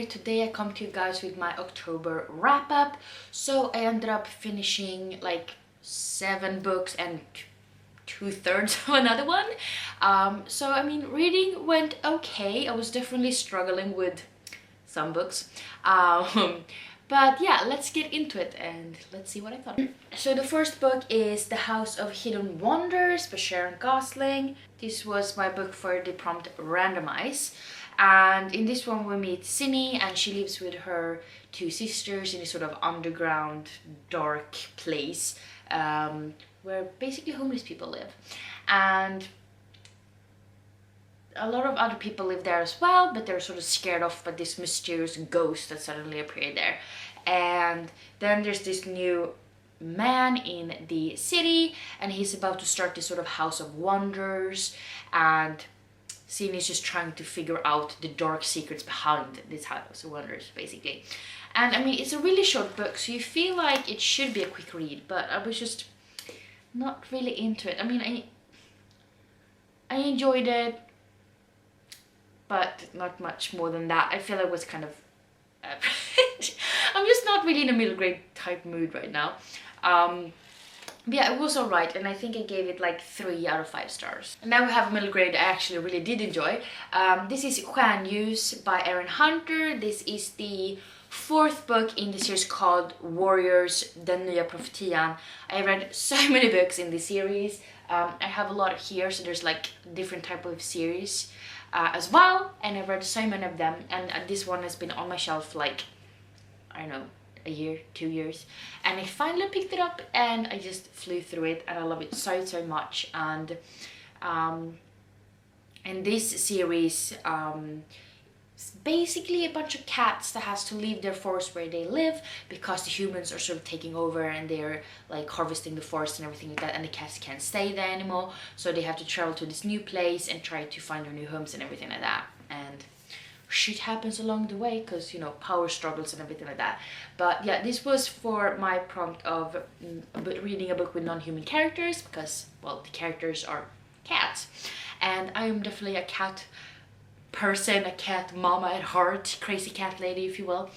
here today. I come to you guys with my October wrap up. So I ended up finishing like 7 books and 2/3 of another one. So I mean, reading went okay. I was definitely struggling with some books. But yeah, let's get into it and let's see what I thought. So the first book is The House of Hidden Wonders by Sharon Gosling. This was my book for the prompt randomize. And in this one we meet Cindy, and she lives with her 2 sisters in a sort of underground dark place where basically homeless people live. And a lot of other people live there as well, but they're sort of scared off by this mysterious ghost that suddenly appeared there. And then there's this new man in the city, and he's about to start this sort of house of wonders, and Cindy is just trying to figure out the dark secrets behind this house of wonders, basically. And I mean, it's a really short book, so you feel like it should be a quick read, but I was just not really into it. I mean, I enjoyed it, but not much more than that. I feel like it was kind of average. I'm just not really in a middle grade type mood right now. But yeah, it was alright, and I think I gave it like 3 out of 5 stars. And now we have a middle grade I actually really did enjoy. This is Quang by Aaron Hunter. This is the 4th book in the series called Warriors, Den Nya Profetian. I read so many books in this series. I have a lot here, so there's like different type of series as well, and I've read so many of them, and this one has been on my shelf like, I don't know, a year, 2 years, and I finally picked it up and I just flew through it, and I love it so much. And this series it's basically a bunch of cats that has to leave their forest where they live because the humans are sort of taking over and they're like harvesting the forest and everything like that, and the cats can't stay there anymore, so they have to travel to this new place and try to find their new homes and everything like that. And shit happens along the way because, you know, power struggles and everything like that. But yeah, this was for my prompt of reading a book with non-human characters because, well, the characters are cats, and I am definitely a cat person, a cat mama at heart, crazy cat lady if you will.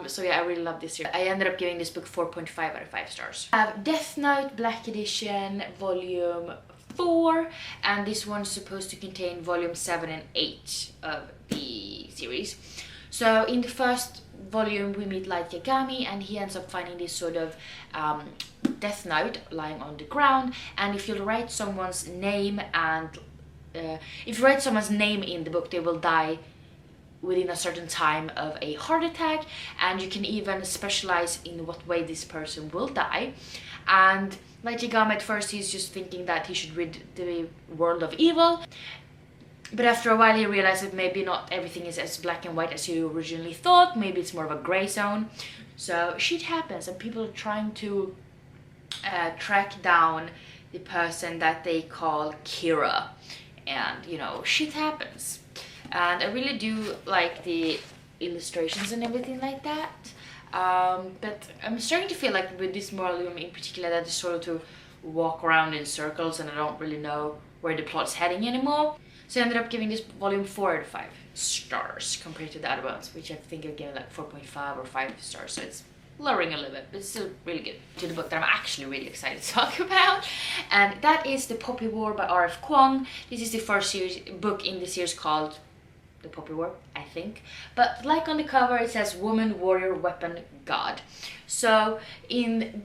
So yeah, I really love this series. I ended up giving this book 4.5 out of 5 stars. I have Death Note Black Edition volume 4, and this one's supposed to contain volume 7 and 8 of the series. So in the first volume we meet Light Yagami, and he ends up finding this sort of death note lying on the ground, and if you write someone's name and if you write someone's name in the book, they will die within a certain time of a heart attack, and you can even specialize in what way this person will die. And Light Yagami at first he's just thinking that he should rid the world of evil, but after a while he realizes that maybe not everything is as black and white as you originally thought. Maybe it's more of a gray zone. So shit happens, and people are trying to track down the person that they call Kira, and you know, shit happens. And I really do like the illustrations and everything like that. But I'm starting to feel like with this volume in particular that it's sort of to walk around in circles, and I don't really know where the plot's heading anymore. So I ended up giving this volume 4 out of 5 stars compared to the other ones, which I think I gave like 4.5 or 5 stars, so it's lowering a little bit, but it's still really good. To the book that I'm actually really excited to talk about, and that is The Poppy War by Rf Quang. This is the first book in the series called The Poppy War, I think, but like on the cover it says Woman, Warrior, Weapon, God. So in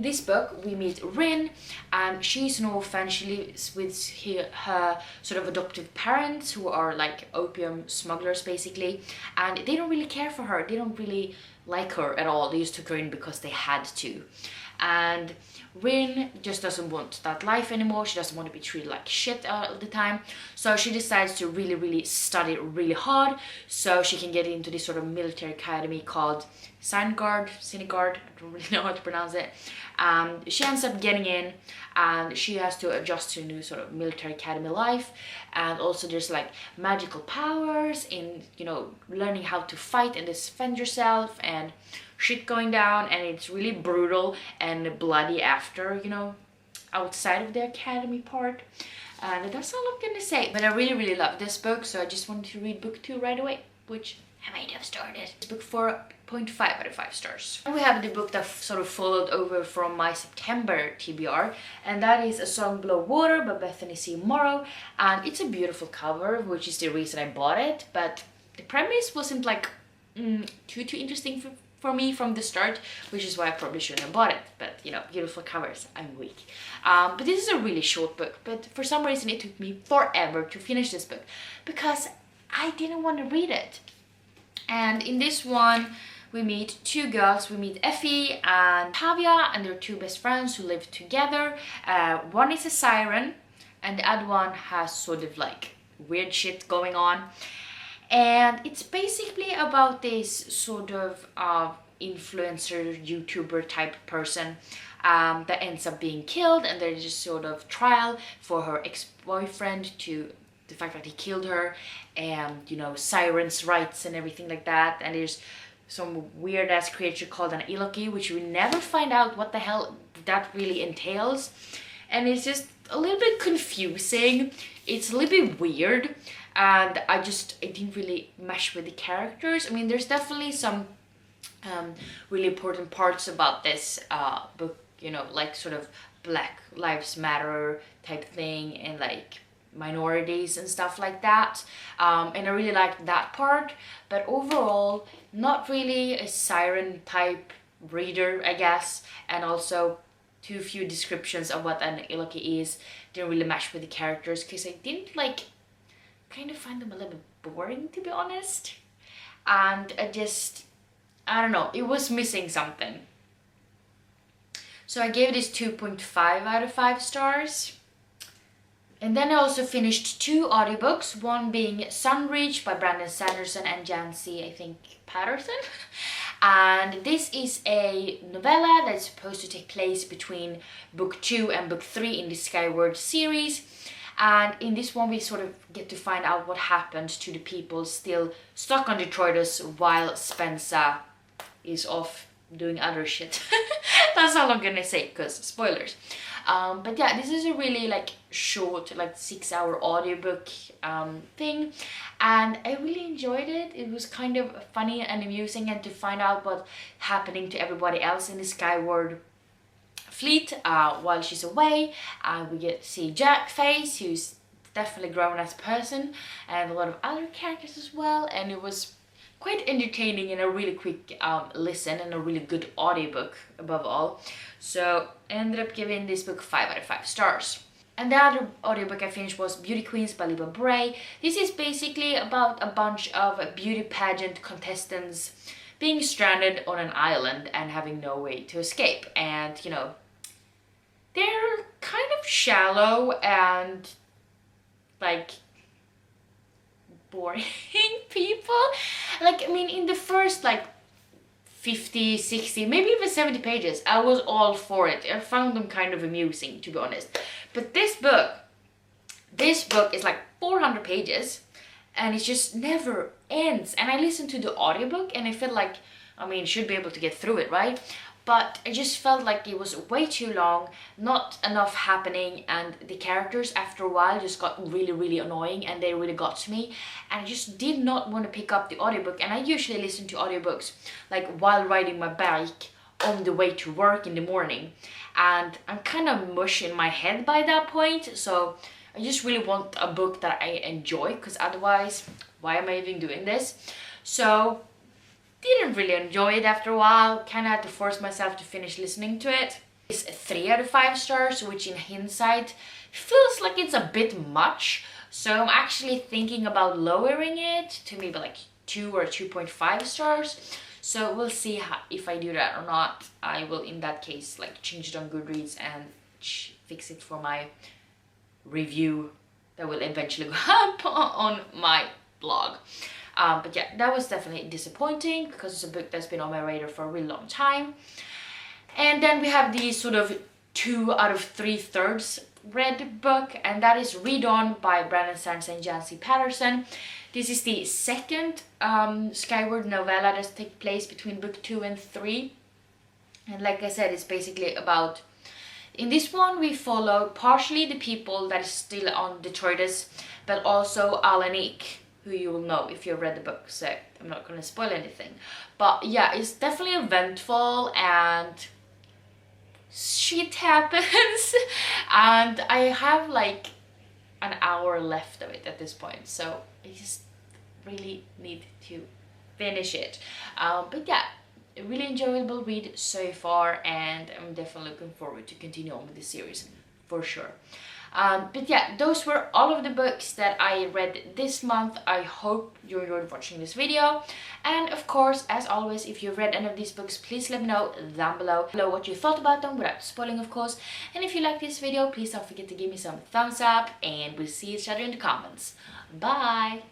this book we meet Rin, and she's an orphan. She lives with her sort of adoptive parents who are like opium smugglers basically, and they don't really care for her. They don't really like her at all. They just took her in because they had to. And Rin just doesn't want that life anymore. She doesn't want to be treated like shit all the time. So she decides to really study really hard so she can get into this sort of military academy called Sinigard. I don't really know how to pronounce it. She ends up getting in, and she has to adjust to a new sort of military academy life. And also there's like magical powers in, you know, learning how to fight and defend yourself, and shit going down, and it's really brutal and bloody after, you know, outside of the academy part. And that's all I'm gonna say, but I really love this book, so I just wanted to read book 2 right away, which I might have started. Book 4.5 out of 5 stars. And we have the book that sort of followed over from my September TBR, and that is A Song Below Water by Bethany Morrow, and it's a beautiful cover, which is the reason I bought it, but the premise wasn't like too interesting for me from the start, which is why I probably shouldn't have bought it. But you know, beautiful covers, I'm weak. But this is a really short book, but for some reason it took me forever to finish this book because I didn't want to read it. And in this one, we meet two girls. We meet Effie and Tavia, and they're two best friends who live together. One is a siren, and the other one has sort of like weird shit going on. And it's basically about this sort of influencer, YouTuber type person that ends up being killed, and there's just sort of trial for her ex-boyfriend to the fact that he killed her, and you know, sirens' rights and everything like that. And there's some weird ass creature called an Iloki, which we never find out what the hell that really entails, and it's just a little bit confusing. It's a little bit weird, and I didn't really mesh with the characters. I mean, there's definitely some really important parts about this book, you know, like sort of Black Lives Matter type thing, and like minorities and stuff like that, and I really liked that part. But overall, not really a siren type reader, I guess, and also too few descriptions of what an Iloki is. Didn't really match with the characters because I didn't like, kind of find them a little bit boring, to be honest, and I don't know, it was missing something. So I gave this 2.5 out of 5 stars. And then I also finished 2 audiobooks, one being Sunreach by Brandon Sanderson and Jancy, I think, Patterson. And this is a novella that's supposed to take place between book 2 and book 3 in the Skyward series. And in this one we sort of get to find out what happened to the people still stuck on Detroitus while Spencer is off doing other shit. That's all I'm gonna say, because spoilers. But yeah, this is a really like short, like 6-hour audiobook thing, and I really enjoyed it. It was kind of funny and amusing, and to find out what's happening to everybody else in the Skyward fleet while she's away. We get to see Jack Face, who's definitely grown as a person, and a lot of other characters as well, and it was quite entertaining and a really quick listen, and a really good audiobook above all. So I ended up giving this book 5 out of 5 stars. And the other audiobook I finished was Beauty Queens by Baliba Bray. This is basically about a bunch of beauty pageant contestants being stranded on an island and having no way to escape. And you know, they're kind of shallow and like boring people. Like, I mean, in the first like 50, 60, maybe even 70 pages, I was all for it. I found them kind of amusing, to be honest. But this book is like 400 pages, and it just never ends. And I listened to the audiobook and I felt like, I mean, should be able to get through it, right? But I just felt like it was way too long, not enough happening, and the characters after a while just got really annoying, and they really got to me, and I just did not want to pick up the audiobook. And I usually listen to audiobooks like while riding my bike on the way to work in the morning, and I'm kind of mush in my head by that point, so I just really want a book that I enjoy, because otherwise, why am I even doing this? So didn't really enjoy it after a while, kind of had to force myself to finish listening to it. It's 3 out of 5 stars, which in hindsight feels like it's a bit much, so I'm actually thinking about lowering it to maybe like 2 or 2.5 stars. So we'll see if I do that or not. I will in that case like change it on Goodreads and fix it for my review that will eventually go up on my blog. But yeah, that was definitely disappointing because it's a book that's been on my radar for a really long time. And then we have the sort of 2 out of 3/3 read book, and that is Read On by Brandon Sanderson and Jancy Patterson. This is the second Skyward novella that takes place between book 2 and 3. And like I said, it's basically about, in this one we follow partially the people that is still on Detroitus, but also Alanik, who you will know if you've read the book, so I'm not gonna spoil anything. But yeah, it's definitely eventful and shit happens. And I have like an hour left of it at this point, so I just really need to finish it. But yeah, a really enjoyable read so far, and I'm definitely looking forward to continue on with the series for sure. But yeah, those were all of the books that I read this month. I hope you enjoyed watching this video. And of course, as always, if you've read any of these books, please let me know down below what you thought about them, without spoiling of course. And if you like this video, please don't forget to give me some thumbs up, and we'll see each other in the comments. Bye!